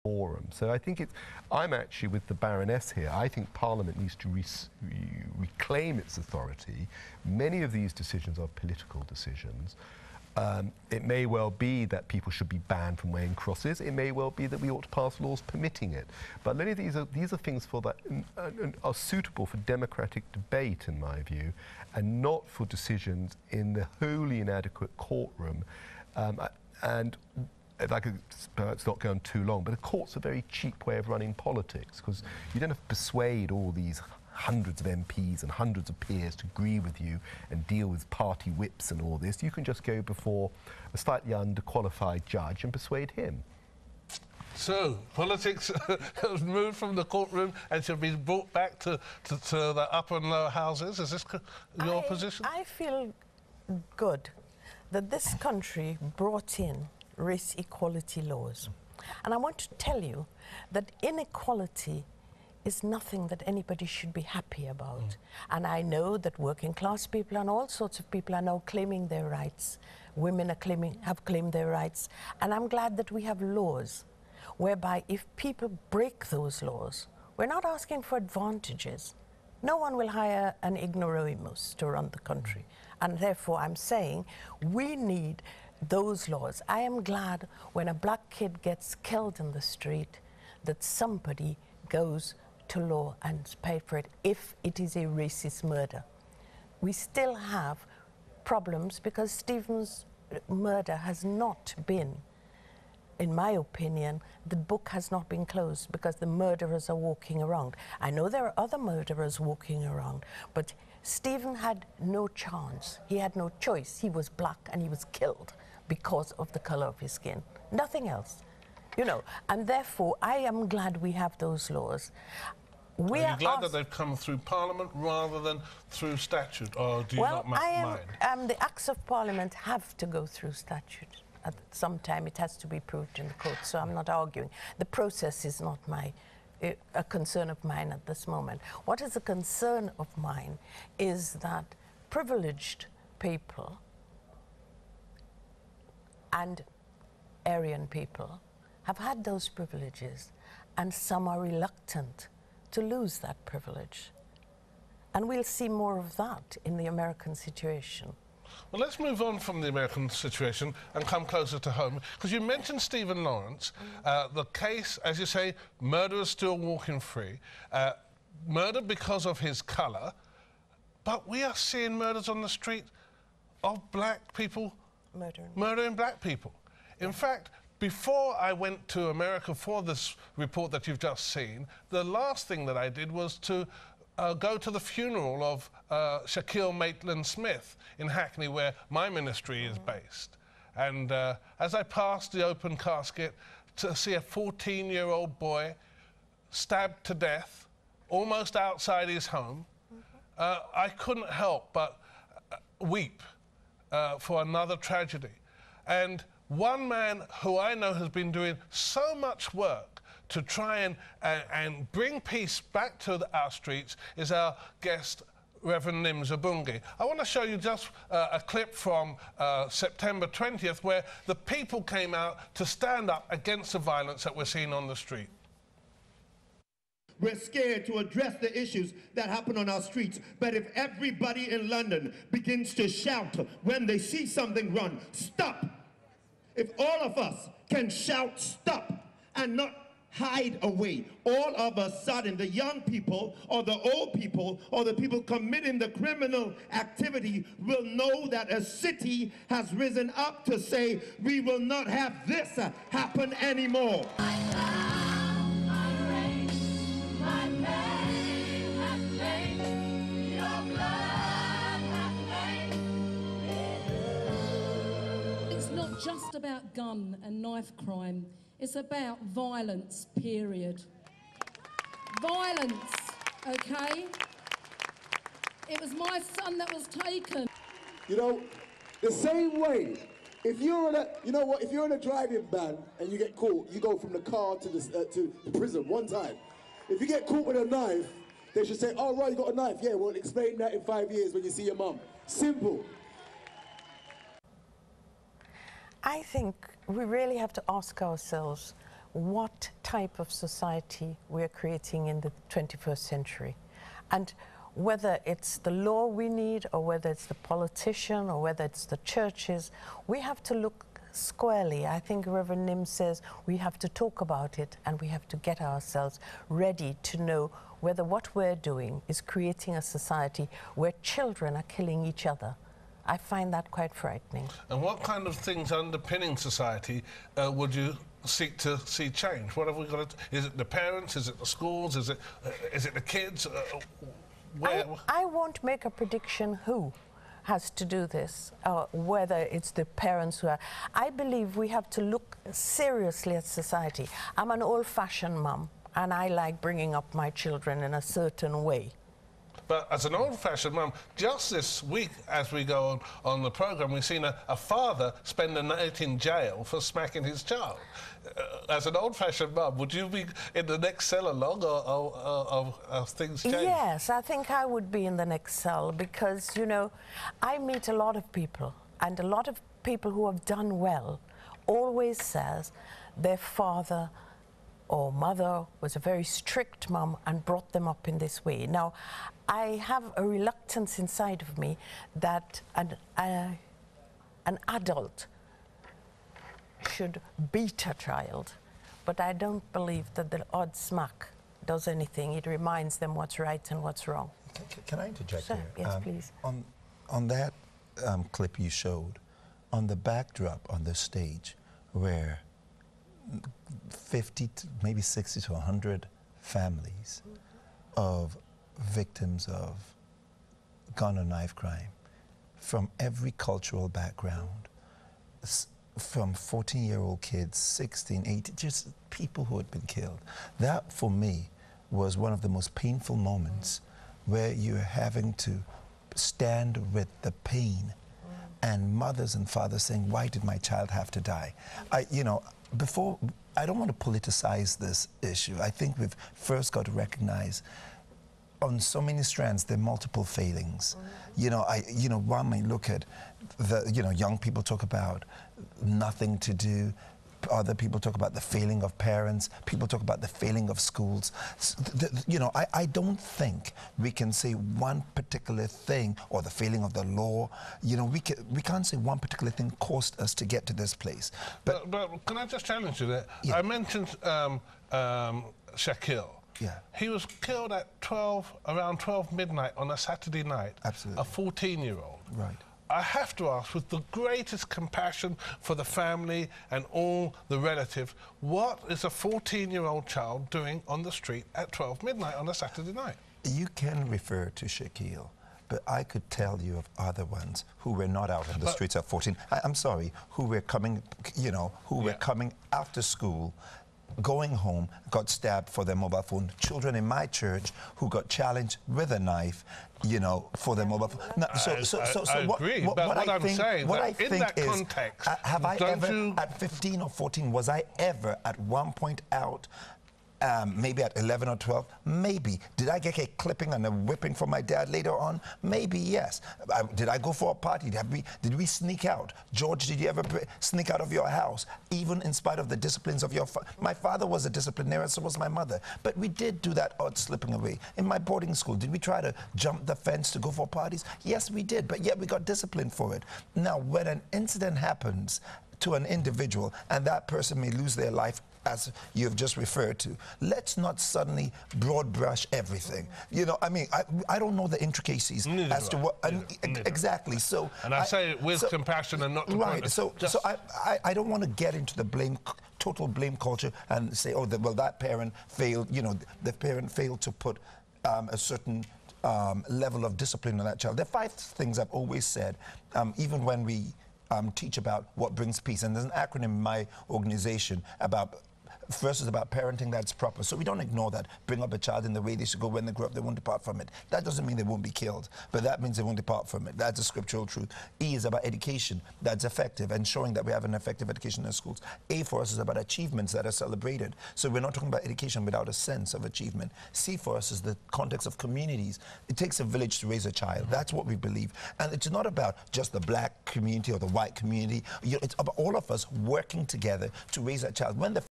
forum. So I think I'm actually with the Baroness here. I think Parliament needs to reclaim its authority. Many of these decisions are political decisions. It may well be that people should be banned from wearing crosses. It may well be that we ought to pass laws permitting it. But many of these are things that are suitable for democratic debate, in my view, and not for decisions in the wholly inadequate courtroom. And if I could perhaps not go on too long, but a court's a very cheap way of running politics, because you don't have to persuade all these hundreds of MPs and hundreds of peers to agree with you and deal with party whips and all this. You can just go before a slightly underqualified judge and persuade him. So, politics has moved from the courtroom and should be brought back to the upper and lower houses. Is this your position? I feel good that this country brought in race equality laws. And I want to tell you that inequality is nothing that anybody should be happy about. And I know that working class people and all sorts of people are now claiming their rights. Women have claimed their rights. And I'm glad that we have laws whereby if people break those laws, we're not asking for advantages. No one will hire an ignoramus to run the country. And therefore I'm saying we need those laws. I am glad when a black kid gets killed in the street that somebody goes to law and pay for it if it is a racist murder. We still have problems because Stephen's murder has not been, in my opinion, the book has not been closed because the murderers are walking around. I know there are other murderers walking around, but Stephen had no chance. He had no choice. He was black and he was killed because of the color of his skin. Nothing else. You know, and therefore I am glad we have those laws. Are you glad that they've come through Parliament rather than through statute, or do you not mind? The Acts of Parliament have to go through statute. At some time it has to be proved in the court, so I'm not arguing. The process is not a concern of mine at this moment. What is a concern of mine is that privileged people and Aryan people have had those privileges, and some are reluctant to lose that privilege. And we'll see more of that in the American situation. Well, let's move on from the American situation and come closer to home, because you mentioned Stephen Lawrence. The case, as you say, murderers still walking free. Murder because of his colour, but we are seeing murders on the street of black people murdering black people. In fact, before I went to America for this report that you've just seen, the last thing that I did was to go to the funeral of Shaquille Maitland-Smith in Hackney, where my ministry is based. And as I passed the open casket, to see a 14-year-old boy stabbed to death, almost outside his home, I couldn't help but weep for another tragedy. And one man who I know has been doing so much work to try and bring peace back to our streets is our guest, Reverend Nimza Bungi. I want to show you just a clip from September 20th where the people came out to stand up against the violence that we're seeing on the street. We're scared to address the issues that happen on our streets. But if everybody in London begins to shout when they see something run, stop. If all of us can shout stop and not hide away, all of a sudden the young people or the old people or the people committing the criminal activity will know that a city has risen up to say, we will not have this happen anymore. Just about gun and knife crime. It's about violence, period. Violence, okay? It was my son that was taken. You know, the same way, if you're in a, you know what, if you're in a driving ban and you get caught, you go from the car to the prison one time. If you get caught with a knife, they should say, oh, right, you got a knife. Yeah, well, explain that in 5 years when you see your mum. Simple. I think we really have to ask ourselves what type of society we're creating in the 21st century. And whether it's the law we need, or whether it's the politician, or whether it's the churches, we have to look squarely. I think Reverend Nim says we have to talk about it, and we have to get ourselves ready to know whether what we're doing is creating a society where children are killing each other. I find that quite frightening. And what kind of things underpinning society would you seek to see change? What have we got to, is it the parents, is it the schools, is it the kids? I won't make a prediction who has to do this, whether it's the parents who are. I believe we have to look seriously at society. I'm an old-fashioned mum, and I like bringing up my children in a certain way. But as an old-fashioned mum, just this week, as we go on the programme, we've seen a father spend a night in jail for smacking his child. As an old-fashioned mum, would you be in the next cell along, or things change? Yes, I think I would be in the next cell, because, you know, I meet a lot of people, and a lot of people who have done well always says their father or mother was a very strict mum and brought them up in this way. Now, I have a reluctance inside of me that an adult should beat a child, but I don't believe that the odd smack does anything. It reminds them what's right and what's wrong. Can I interject Sir, here? yes, please. On that clip you showed, on the backdrop on the stage, where 50 to maybe 60 to 100 families of victims of gun or knife crime from every cultural background, from 14-year-old kids, 16, 18, just people who had been killed. That, for me, was one of the most painful moments where you're having to stand with the pain and mothers and fathers saying, why did my child have to die? I don't want to politicize this issue. I think we've first got to recognize on so many strands there are multiple failings. One may look at young people talk about nothing to do. Other people talk about the failing of parents. People talk about the failing of schools. I don't think we can say one particular thing, or the failing of the law. We can't say one particular thing caused us to get to this place. But can I just challenge you there? Yeah. I mentioned Shaquille. Yeah. He was killed at around 12 midnight on a Saturday night. Absolutely. A 14-year-old. Right. I have to ask, with the greatest compassion for the family and all the relatives, what is a 14-year-old child doing on the street at 12 midnight on a Saturday night? You can refer to Shaquille, but I could tell you of other ones who were not out on the streets at 14. I'm sorry, who were coming, were coming after school, going home, got stabbed for their mobile phone. Children in my church who got challenged with a knife, for their mobile phone. No, I agree, but what I'm saying, what I in think that is, context, have I ever, at 15 or 14, was I ever at one point out, maybe at 11 or 12, maybe. Did I get a clipping and a whipping from my dad later on? Maybe, yes. Did I go for a party? Did we sneak out? George, did you ever sneak out of your house, even in spite of the disciplines of your father? My father was a disciplinarian, so was my mother. But we did do that odd slipping away. In my boarding school, did we try to jump the fence to go for parties? Yes, we did, but yet we got disciplined for it. Now, when an incident happens to an individual, and that person may lose their life, as you've just referred to, let's not suddenly broad brush everything. I don't know the intricacies as to what exactly. So, and I say it with compassion and not to right. So I don't want to get into the total blame culture and say, oh, that parent failed. The parent failed to put a certain level of discipline on that child. There are 5 things I've always said, even when we teach about what brings peace. And there's an acronym in my organization about, first is about parenting that's proper. So we don't ignore that. Bring up a child in the way they should go. When they grow up, they won't depart from it. That doesn't mean they won't be killed, but that means they won't depart from it. That's a scriptural truth. E is about education that's effective, ensuring that we have an effective education in schools. A for us is about achievements that are celebrated. So we're not talking about education without a sense of achievement. C for us is the context of communities. It takes a village to raise a child. That's what we believe. And it's not about just the black community or the white community. It's about all of us working together to raise that child. When the